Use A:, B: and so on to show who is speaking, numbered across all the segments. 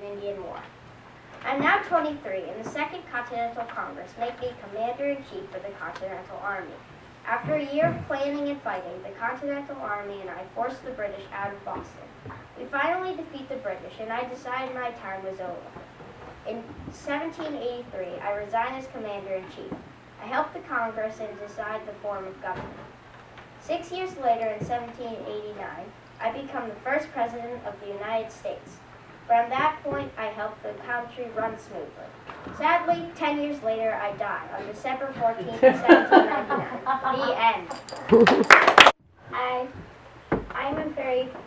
A: Indian War. I'm now 23, and the Second Continental Congress made me Commander-in-Chief for the Continental Army. After a year of planning and fighting, the Continental Army and I forced the British out of Boston. We finally defeat the British, and I decided my time was over. In 1783, I resigned as Commander-in-Chief. I helped the Congress and decide the form of government. 6 years later, in 1789, I become the first President of the United States. From that point, I helped the country run smoothly. Sadly, 10 years later, I die on December 14th, 1799. The end.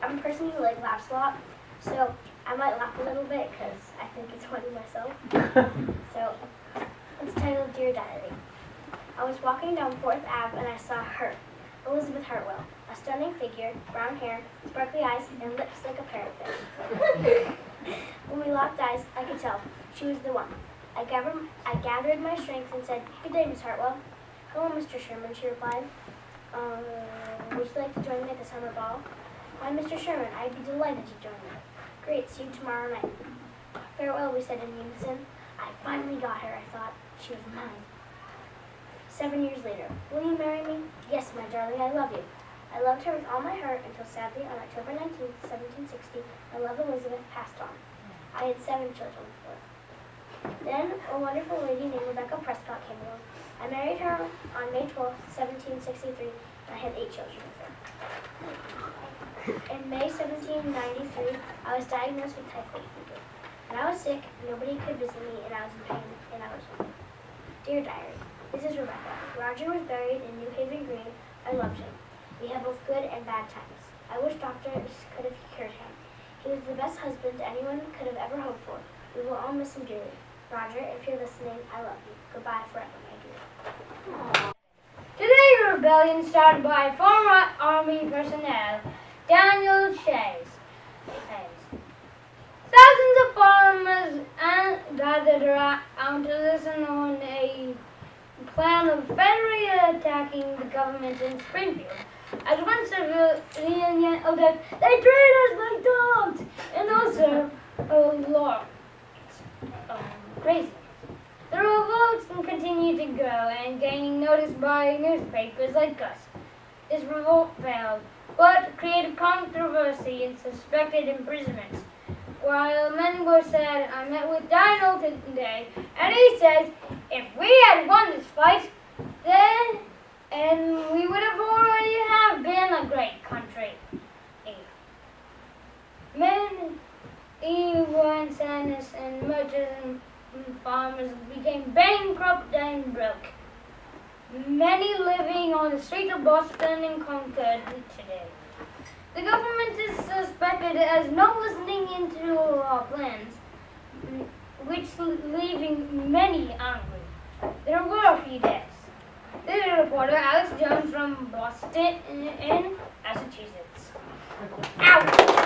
A: I'm a person who laughs a lot, so I might laugh a little bit because I think it's funny myself. So it's titled Dear Diary. I was walking down 4th Ave and I saw her, Elizabeth Hartwell, a stunning figure, brown hair, sparkly eyes, and lips like a parrotfish. When we locked eyes, I could tell she was the one. I gathered my strength and said, "Good day, Miss Hartwell." "Hello, Mr. Sherman," she replied. Would you like to join me at the summer ball?" "Why, Mr. Sherman, I'd be delighted to join you." "Great, see you tomorrow night." "Farewell," we said in unison. I finally got her, I thought. She was mine. 7 years later. "Will you marry me?" "Yes, my darling, I love you." I loved her with all my heart until sadly on October 19th, 1760, my love Elizabeth passed on. I had 7 children with her. Then a wonderful lady named Rebecca Prescott came along. I married her on May 12th, 1763, and I had 8 children with her. In May 1793, I was diagnosed with typhoid fever. When I was sick, nobody could visit me, and I was in pain, and I was lonely. Dear Diary, this is Rebecca. Roger was buried in New Haven Green. I loved him. We had both good and bad times. I wish doctors could have cured him. He was the best husband anyone could have ever hoped for. We will all miss him dearly. Roger, if you're listening, I love you. Goodbye forever, my dear.
B: Today's rebellion started by former Army personnel, Daniel Chase. Thousands of farmers gathered around to listen on a plan of federally attacking the government in Springfield. As one civilian yelled out, "They treat us like dogs!" and also law. Crazy. The revolts continued to grow and gaining notice by newspapers like us. This revolt failed, but created controversy and suspected imprisonments. While many were sad, I met with Daniel today, and he says, if we had won this fight, then we would have already have been a great country. Many ranchers and merchants and farmers became bankrupt and broke. Many living on the streets of Boston and Concord today. The government is suspected as not listening into our plans, which leaving many angry. There were a few deaths. This is reporter Alex Jones from Boston in Massachusetts. Ouch!